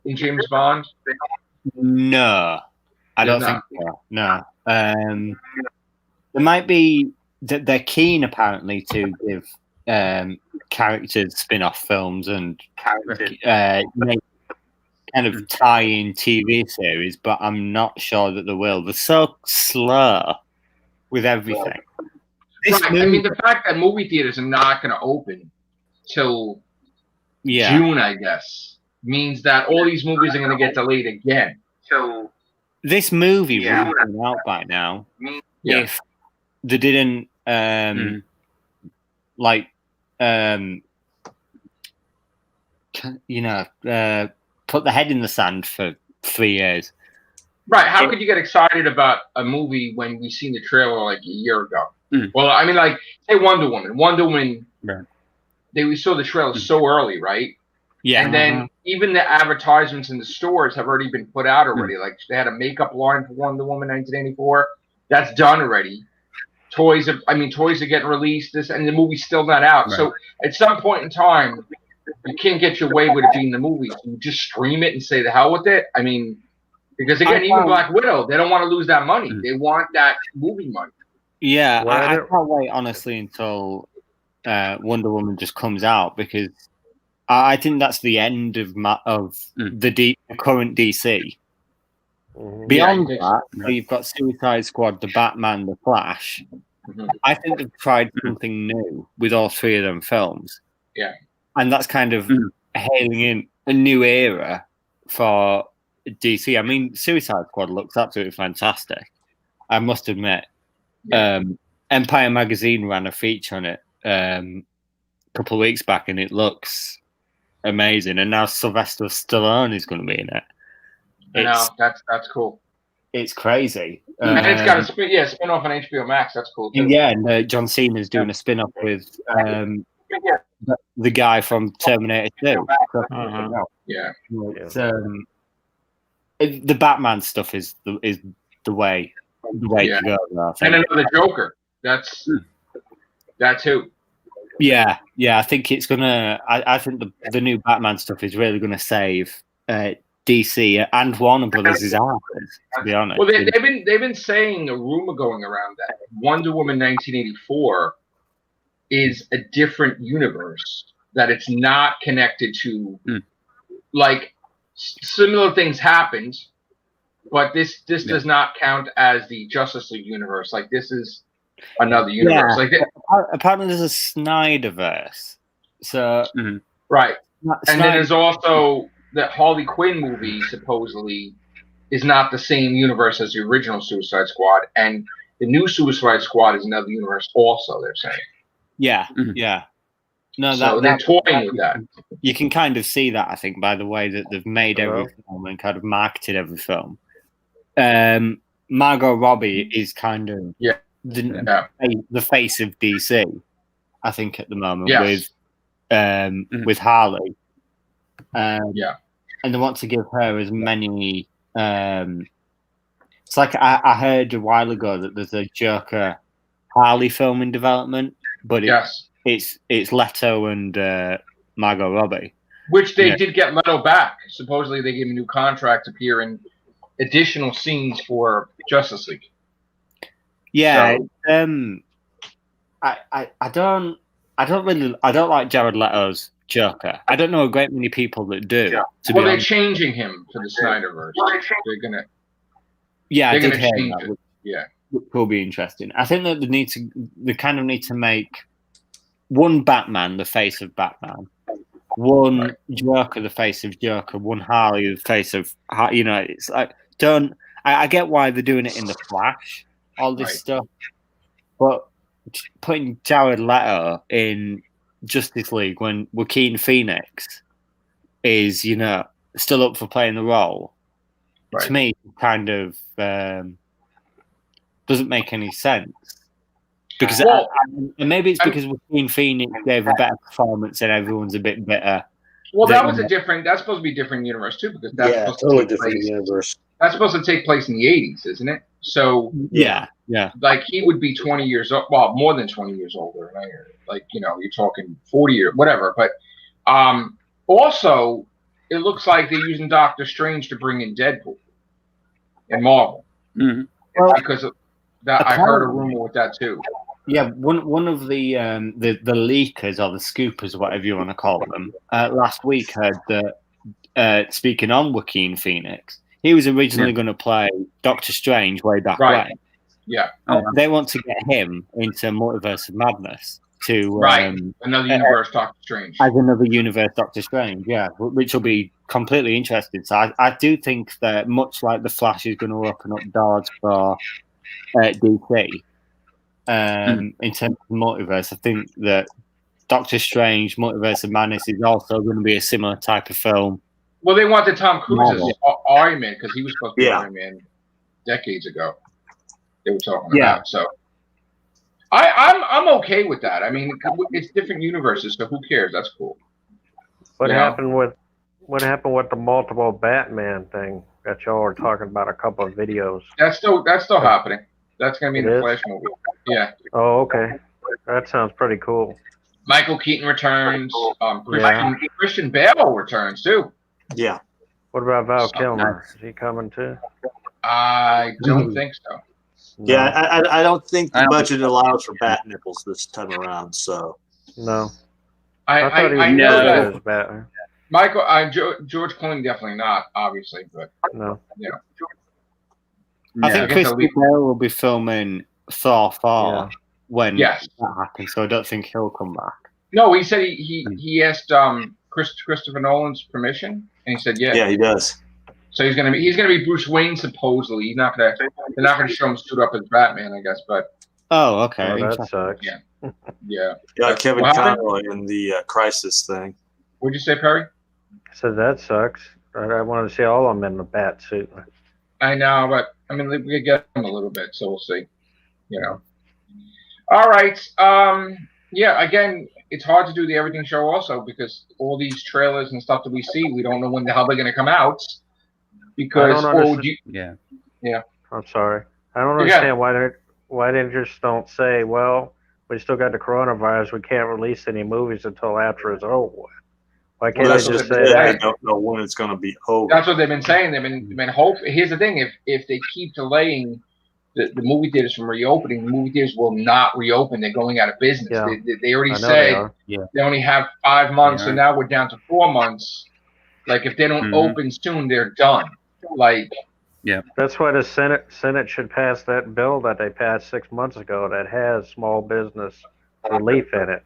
in James Bond? No, I don't think so. No. There might be that they're keen apparently to give characters spin-off films and make kind of tie-in TV series, but I'm not sure that they will. They're so slow with everything. Right. I mean, the fact that movie theaters are not going to open till June, I guess, means that all these movies are going to get delayed again. So this movie would have been out by now if they didn't put the head in the sand for 3 years. Right. How could you get excited about a movie when we seen the trailer like a year ago? Well, I mean, like, say Wonder Woman. We saw the trailer so early, right? Yeah. And then even the advertisements in the stores have already been put out already. Like, they had a makeup line for Wonder Woman 1984. That's done already. Toys are getting released. And the movie's still not out. Right. So at some point in time, you can't get your way with it being the movie. You just stream it and say the hell with it. I mean, because again, even Black Widow, they don't want to lose that money. They want that movie money. Yeah, I can't wait honestly until Wonder Woman just comes out, because I think that's the end of the current DC. Mhm. Beyond Yeah, that, you've got Suicide Squad, the Batman, the Flash. Mhm. I think they've tried something new with all three of them films. Yeah. And that's kind of hailing in a new era for DC. I mean, Suicide Squad looks absolutely fantastic, I must admit. Yeah. Empire Magazine ran a feature on it a couple of weeks back, and it looks amazing. And now Sylvester Stallone is going to be in it. I know, that's cool. It's crazy. And it's got a spin off on HBO Max. That's cool too. Yeah, and John Cena's doing a spin-off with the guy from Terminator 2. Yeah. It's, the Batman stuff is the way to go. I think. And another Joker. That's who. Yeah. I think it's gonna. I think the new Batman stuff is really gonna save DC and Warner Brothers' asses, to be honest. Well, they've been saying a rumor going around that Wonder Woman 1984 is a different universe, that it's not connected to like similar things happened, but this does not count as the Justice League universe. Like, this is another universe. Yeah. Like apparently there's a Snyderverse. So right. And then there's also that Harley Quinn movie supposedly is not the same universe as the original Suicide Squad, and the new Suicide Squad is another universe also, they're saying. Yeah. No, so they're toying with that. You can kind of see that, I think, by the way that they've made every film and kind of marketed every film. Margot Robbie is kind of the face of DC, I think, at the moment, with Harley. And they want to give her as many. It's like I heard a while ago that there's a Joker Harley film in development, but it's Leto and Margot Robbie. Which they did get Leto back. Supposedly they gave him a new contract to appear in additional scenes for Justice League. Yeah, so, I don't like Jared Leto's Joker. I don't know a great many people that do. Well, they're changing him for the Snyderverse. They're gonna. Yeah, I did hear that. Yeah, which will be interesting. I think that they kind of need to make one Batman the face of Batman, one Joker the face of Joker, one Harley the face of it's like I get why they're doing it in the Flash, all this stuff, but putting Jared Leto in Justice League when Joaquin Phoenix is still up for playing the role, to me kind of doesn't make any sense, because and maybe it's because Joaquin Phoenix gave a better performance and everyone's a bit better. Well, that's supposed to be a different universe too, because that's totally different universe. That's supposed to take place in the 80s, isn't it? So yeah, like he would be 20 years old, well, more than 20 years older. Like you're talking 40 or whatever. But also, it looks like they're using Doctor Strange to bring in Deadpool in Marvel, because of that. I heard a rumor with that too. Yeah, one of the leakers or the scoopers, whatever you want to call them, last week heard that speaking on Joaquin Phoenix, he was originally going to play Doctor Strange way back when. Yeah. They want to get him into Multiverse of Madness to another universe Doctor Strange. As another universe Doctor Strange, which will be completely interesting. So I do think that much like the Flash is going to open up doors for DC. In terms of multiverse, I think that Doctor Strange, Multiverse of Madness is also going to be a similar type of film. Well, they wanted Tom Cruise as Iron Man because he was supposed to be Iron Man decades ago. They were talking about. So I'm okay with that. I mean, it's different universes, so who cares? That's cool. What happened with the multiple Batman thing that y'all were talking about a couple of videos? That's still happening. That's going to be in the Flash movie. Yeah. Oh, okay. That sounds pretty cool. Michael Keaton returns. Christian Bale returns too. Yeah. What about Val Kilmer? Is he coming too? I don't think so. Yeah, I don't think the budget allows for bat nipples this time around. So No. I thought he was I know No. credited that as Batman. Michael George Clooney definitely not, obviously, but No. you know. I No. think I guess Christian I'll leave- Bale will be filming Thor 4 Yeah. when Yes. that happens, so I don't think he'll come back. No, he said he asked Christopher Nolan's permission, and he said Yeah, he does. So he's gonna be Bruce Wayne supposedly. They're not gonna show him suit up as Batman, I guess. But Oh, okay. Oh, that interesting. sucks. Yeah. yeah. Yeah, But Kevin what happened? Conroy in the Crisis thing. What'd you say, Perry? So that sucks. I wanted to see all of them in the bat suit. I know, but I mean, we could get him a little bit, so we'll see. You know. All right. Yeah. Again, it's hard to do the everything show also because all these trailers and stuff that we see, we don't know when the hell they're gonna come out. Because I don't understand. Yeah. I'm sorry. I don't Yeah. understand why they just don't say, well, we still got the coronavirus. We can't release any movies until after it's over. Why can't Well, they that's what just just they've say been I that? don't know when it's going to be over. That's what they've been saying. They've been hope. Here's the thing: if they keep delaying the movie theaters from reopening, the movie theaters will not reopen. They're going out of business. Yeah. They already I know they said are. they only have 5 months, They and are. now we're down to 4 months. Like if they don't Mhm. open soon, they're done. Like That's why the Senate should pass that bill that they passed 6 months ago that has small business relief in it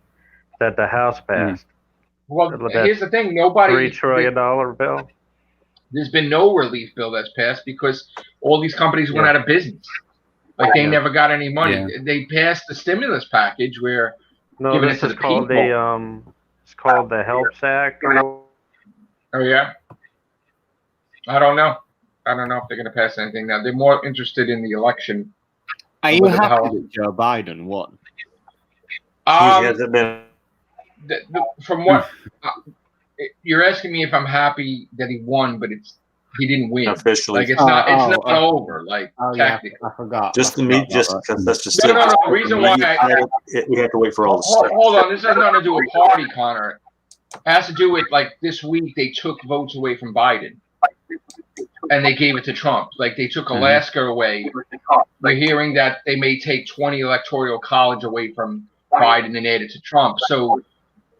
that the House passed. well, That here's the thing: nobody. $3 trillion bill. There's been no relief bill that's passed because all these companies went Yeah. out of business. Like they Yeah. never got any money. Yeah. They passed the stimulus package where No, Giving this it to is the called people. it's called the Helps Act. oh yeah, I don't know. I don't know if they're going to pass anything now. They're more interested in the election. Are you Look at the happy house. that Joe Biden won? He Um, hasn't been. from what you're asking me if I'm happy that he won, but he didn't win. Officially. Like it's not Oh, over. Like Oh, yeah, technically. I forgot. Just I the forgot meat, just about that. because that's just No, it. no, Just no, the reason why we have to wait for all the stuff. Hold on, this has nothing to do with party, Connor. It has to do with like this week they took votes away from Biden, and they gave it to Trump. Like they took Alaska away. We're hearing that they may take 20 electoral college away from Biden and add it to Trump. So,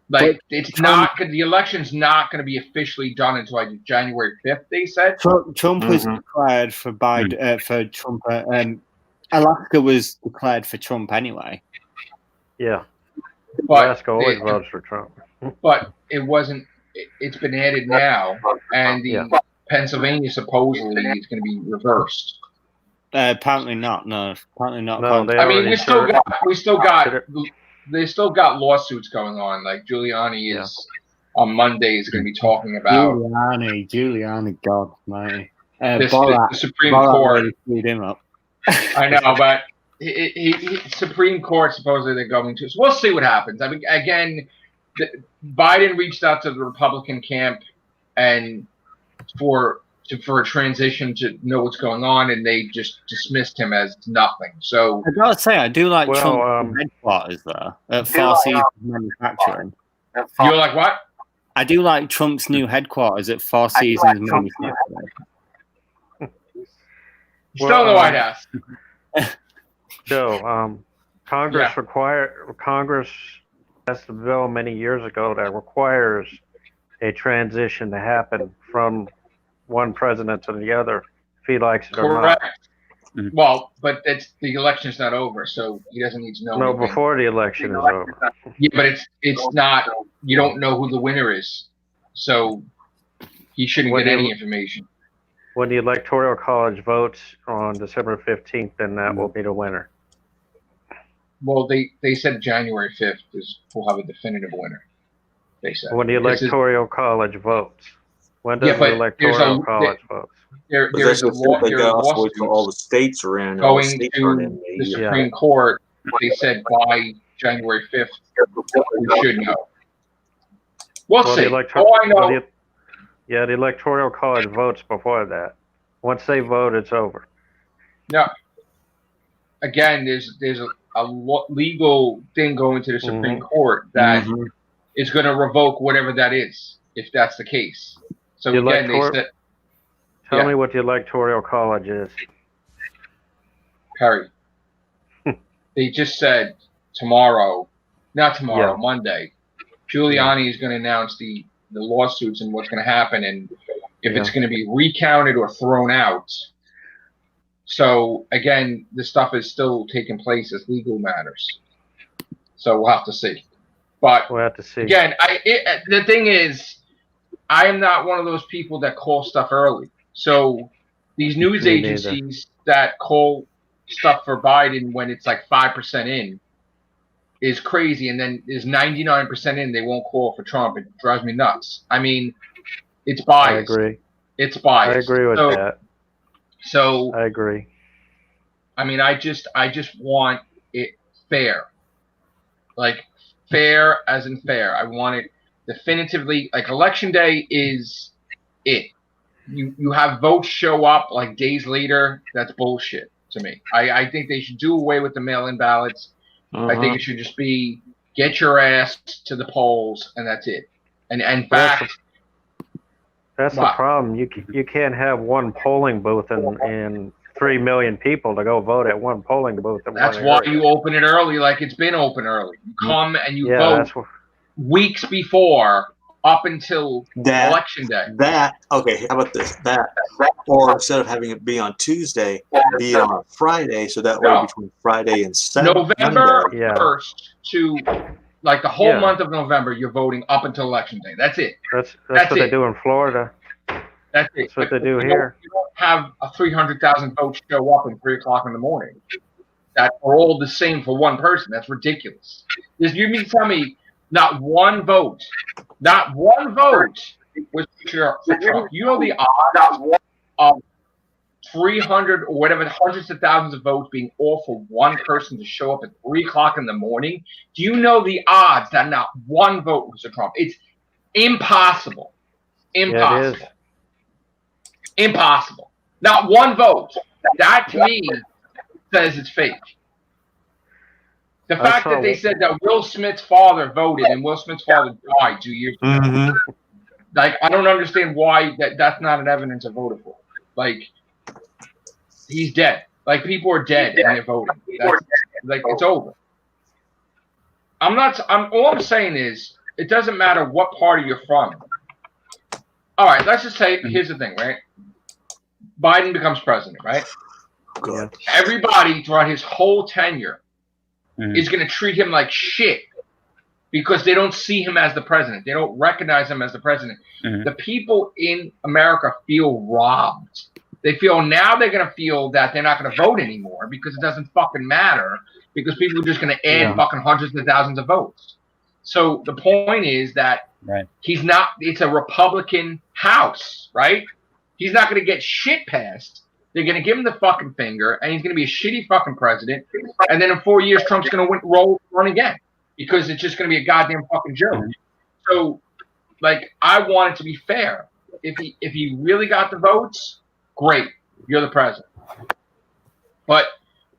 like, it's not the election's not going to be officially done until like January 5th. They said. Trump was Mhm. declared for Biden for Trump. Alaska was declared for Trump anyway. Yeah, But Alaska always votes for Trump. but it wasn't. It's been added now, and the Yeah. Pennsylvania supposedly is going to be reversed. Apparently not. No, apparently not. No, they I mean, already we still started- got they still got lawsuits going on. Like Giuliani is on Monday is going to be talking about Giuliani, God, mate. the Supreme Borat Court. really screwed him up. I know, but Supreme Court supposedly they're going to. So we'll see what happens. I mean, again, Biden reached out to the Republican camp and for a transition to know what's going on, and they just dismissed him as nothing. So I gotta say, I do like Well, Trump's headquarters there at Four Seasons Manufacturing. you're like, what? I do like Trump's new headquarters at Four Seasons Manufacturing. Still in the White House. Joe, Congress passed a bill many years ago that requires a transition to happen from one president to the other, if he likes it or not. Correct. Well, but the election's not over, so he doesn't need to know. No, anything. before the election is over. Yeah, but it's not. You don't know who the winner is, so he shouldn't When get any you- information. When the Electoral College votes on December 15th, then that will be the winner. Well, they said January 5th we'll have a definitive winner. They said When the This is- Electoral College votes. When does Yeah, but the there's Electoral a- College vote? there, But there's that's a just law. they There are got also wait till all the lawsuits states are in. All the going states aren't to in. the Yeah. Supreme Court. They said by January 5th we should know. We'll Well, see. the electoral, All I know. the Electoral College votes before that. Once they vote, it's over. No. Again, there's a legal thing going to the Supreme Court that is going to revoke whatever that is, if that's the case. So The again, they elector- said, Tell Yeah. me what the Electoral College is. Perry, they just said tomorrow. not tomorrow, Yeah. Monday, Giuliani is going to announce the lawsuits and what's going to happen and if it's going to be recounted or thrown out. So again, this stuff is still taking place as legal matters. So we'll have to see. But We'll have to see. again, the thing is, I am not one of those people that call stuff early. So these news Me agencies that call stuff for Biden when it's like 5% in is crazy, and then is 99% in, they won't call for Trump. It drives me nuts. I mean, it's biased. I agree. It's biased. I agree with that. So I agree. I mean, I just want it fair, like fair as in fair. I want it definitively. Like election day is it. You have votes show up like days later. That's bullshit to me. I think they should do away with the mail-in ballots. I think it should just be get your ass to the polls and that's it. And in fact, that's the problem. You can't have one polling booth and 3 million people to go vote at one polling booth. That's why you open it early, like it's been open early. You come and you vote weeks before up until election day. Okay, how about this? Or instead of having it be on Tuesday, be it on Friday, so that way between Friday and Sunday. November 1st to like the whole month of November, you're voting up until election day. That's it. That's what they do in Florida. That's it. That's what they do here. You don't have a 300,000 votes show up at 3 o'clock in the morning that are all the same for one person. That's ridiculous. You mean to tell me not one vote was for Trump? You know the odds of 300 or whatever, hundreds of thousands of votes being all for one person to show up at 3 o'clock in the morning? Do you know the odds that not one vote was for Trump? It's impossible. Impossible. Yeah, it is. Impossible. Not one vote. That to me says it's fake. The fact that they said that Will Smith's father voted and Will Smith's father died 2 years ago. Like, I don't understand why that's not an evidence of voter fraud. Like, he's dead. Like, people are dead and they're voting. Like, it's over. All I'm saying is, it doesn't matter what party you're from. All right, let's just say, here's the thing, right? Biden becomes president, right? Good. Everybody throughout his whole tenure is going to treat him like shit because they don't see him as the president. They don't recognize him as the president. The people in America feel robbed. They feel now they're going to feel that they're not going to vote anymore because it doesn't fucking matter because people are just going to add fucking hundreds of thousands of votes. So the point is that he's not, it's a Republican House, right? He's not going to get shit passed. They're going to give him the fucking finger, and he's going to be a shitty fucking president. And then in 4 years, Trump's going to run again because it's just going to be a goddamn fucking joke. So, like, I want it to be fair. If he really got the votes, great, you're the president. But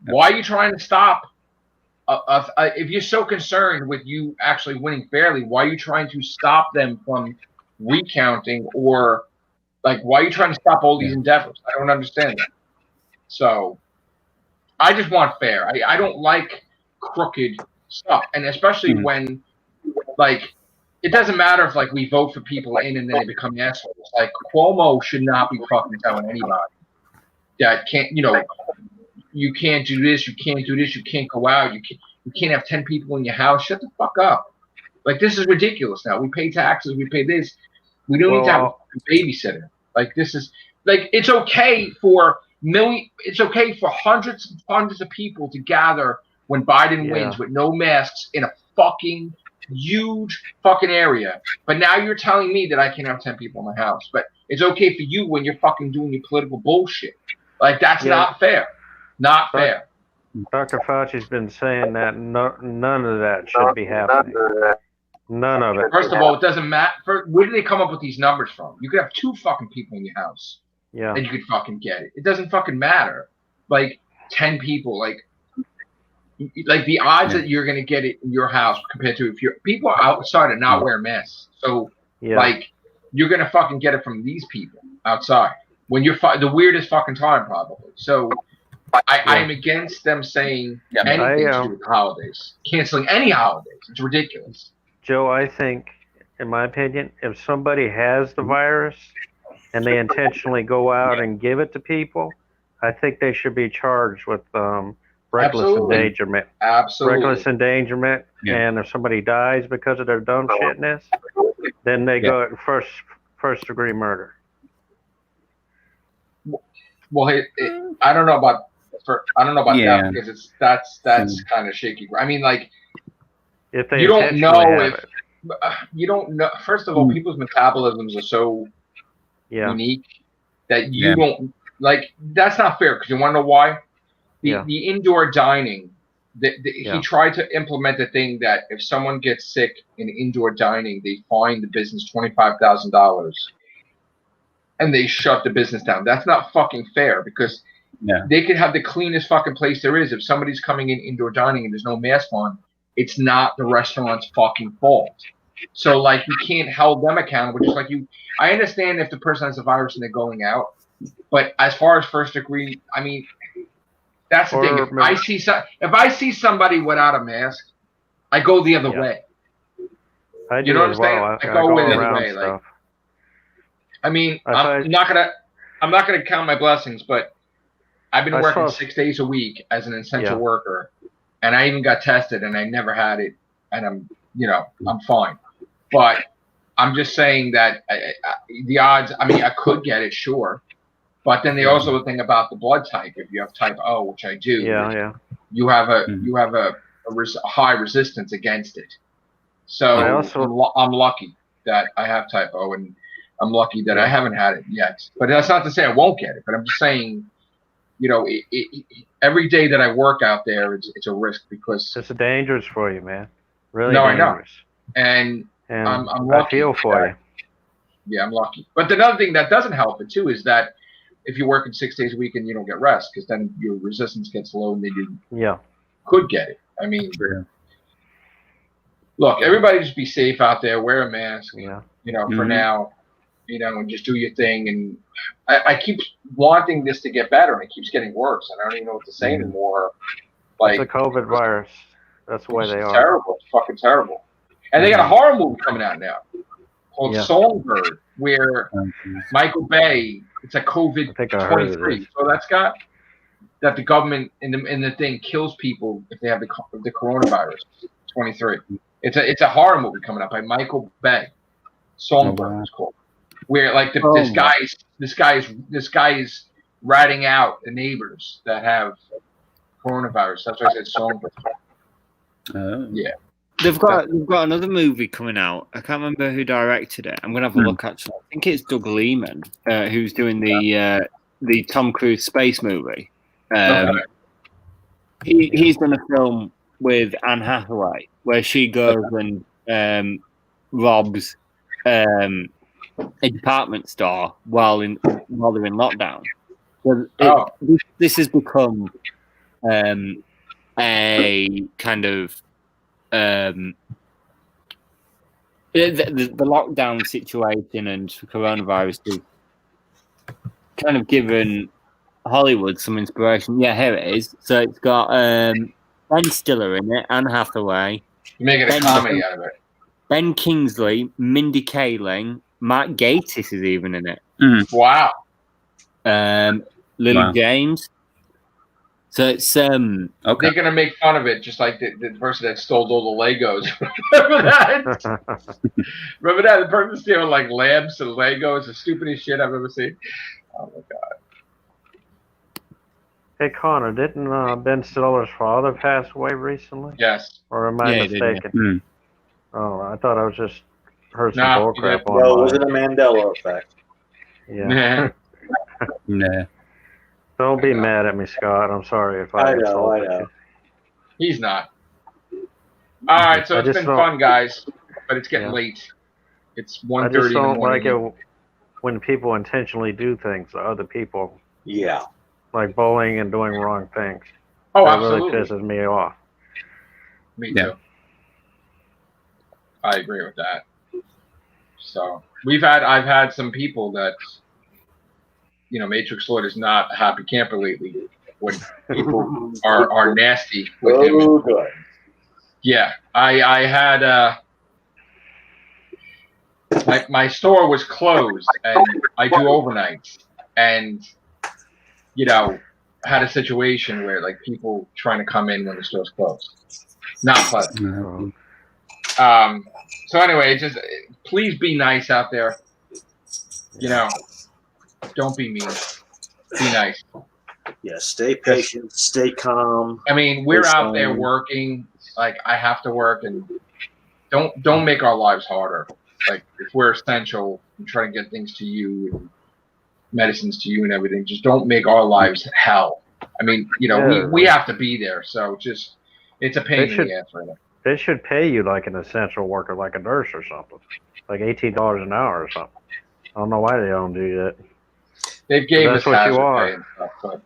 why are you trying to stop? If you're so concerned with you actually winning fairly, why are you trying to stop them from recounting or? Like, why are you trying to stop all these endeavors? I don't understand that. So, I just want fair. I don't like crooked stuff. And especially when, like, it doesn't matter if, like, we vote for people in and then they become assholes. Like, Cuomo should not be fucking telling anybody that can't, you can't do this, you can't do this, you can't go out, you can't have 10 people in your house. Shut the fuck up. Like, this is ridiculous now. We pay taxes, we pay this. We don't need to have a babysitter. Like, this is like, it's okay for hundreds and hundreds of people to gather when Biden wins with no masks in a fucking huge fucking area. But now you're telling me that I can't have 10 people in my house. But it's okay for you when you're fucking doing your political bullshit. Like, that's not fair. Not fair. Dr. Fauci's been saying that none of that should be happening. None of it. First of all, it doesn't matter. Where do they come up with these numbers from? You could have 2 fucking people in your house. Yeah. And you could fucking get it. It doesn't fucking matter. Like, 10 people. Like the odds that you're going to get it in your house compared to if people are outside and not wear masks. So, like, you're going to fucking get it from these people outside when you're the weirdest fucking time probably. So, I'm against them saying anything to do with the holidays, canceling any holidays. It's ridiculous. Joe, I think, in my opinion, if somebody has the virus and they intentionally go out and give it to people, I think they should be charged with reckless Absolutely. endangerment. Absolutely. Reckless endangerment, and if somebody dies because of their dumb shitness, then they go first degree murder. Well, I don't know about that because that's kind of shaky. I mean, like, if they you don't know if it. You don't know. First of all, people's metabolisms are so unique that you don't like. That's not fair because you want to know why? The indoor dining. He tried to implement a thing that if someone gets sick in indoor dining, they fine the business $25,000, and they shut the business down. That's not fucking fair because they could have the cleanest fucking place there is. If somebody's coming in indoor dining and there's no mask on, it's not the restaurant's fucking fault. So, like, you can't hold them accountable. Just like I understand if the person has a virus and they're going out, but as far as first degree, I mean, that's the thing. If I see somebody without a mask, I go the other way. I you know what I'm saying? I go the other way. Stuff. Like, I mean, I'm not gonna count my blessings, but I've been working 6 days a week as an essential worker, and I even got tested, and I never had it, and I'm fine. But I'm just saying that the odds. I mean, I could get it, sure, but then they also think about the blood type. If you have type O, which I do, you have a high resistance against it. So I'm lucky that I have type O, and I'm lucky that I haven't had it yet. But that's not to say I won't get it. But I'm just saying, every day that I work out there, it's a risk because it's dangerous for you, man. Really dangerous. I know. And I'm lucky. I feel for you. Yeah, I'm lucky. But another thing that doesn't help it too is that if you're working 6 days a week and you don't get rest, because then your resistance gets low and then you could get it. I mean, look, everybody just be safe out there. Wear a mask. For now. And just do your thing. And I keep wanting this to get better, and it keeps getting worse. And I don't even know what to say anymore. Like, it's a COVID virus. That's why they are. Terrible. It's fucking terrible. And they got a horror movie coming out now called Songbird, where Michael Bay. It's a COVID 23. So that's got that the government in the thing kills people if they have the coronavirus. 23. It's a horror movie coming up by Michael Bay. Songbird is called. Where like this guy is ratting out the neighbors that have coronavirus. That's why I said Songbird. Yeah. They've got another movie coming out. I can't remember who directed it. I'm gonna have a look actually. I think it's Doug Liman who's doing the Tom Cruise space movie. He's done a film with Anne Hathaway where she goes and robs a department store while they're in lockdown. So this has become a kind of the lockdown situation and coronavirus has kind of given Hollywood some inspiration. Yeah, here it is. So it's got Ben Stiller in it, Anne Hathaway. You're making a comedy out of it. Ben Kingsley, Mindy Kaling, Matt Gatiss is even in it. Wow. Lily James. So it's they're gonna make fun of it, just like the person that stole all the Legos. Remember that? Remember that? The person stealing like lamps and Legos, the stupidest shit I've ever seen. Oh my god. Hey Connor, didn't Ben Stiller's father pass away recently? Yes. Or am I mistaken? Oh, I thought I was just heard some bullcrap on. No, it wasn't a Mandela effect. Yeah. Nah. Don't be mad at me, Scott. I'm sorry if I know. You. He's not. All right, so it's been fun, guys, but it's getting late. It's 1:30 in the morning. I just don't like it when people intentionally do things to other people. Yeah. Like bullying and doing wrong things. Oh, that absolutely. Really pisses me off. Me too. I agree with that. So I've had some people that, Matrix Lord is not a happy camper lately, when people are nasty with him. Oh, good. Yeah, I had my store was closed, and I do overnights, and had a situation where like people trying to come in when the store's closed. Not pleasant. So anyway, just please be nice out there. Don't be mean. Be nice. Yeah, stay patient, stay calm. I mean, we're out there working. Like I have to work, and don't make our lives harder. Like if we're essential and trying to get things to you, and medicines to you, and everything, just don't make our lives hell. I mean, we have to be there. So just it's a pain in the ass right now. They should pay you like an essential worker, like a nurse or something, like $18 an hour or something. I don't know why they don't do that. They've gave us hazard pay and stuff. But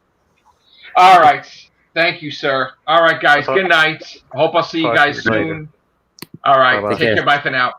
all right, thank you, sir. All right, guys. Good night. I hope I'll see you guys soon. All right, take care. Bye for now.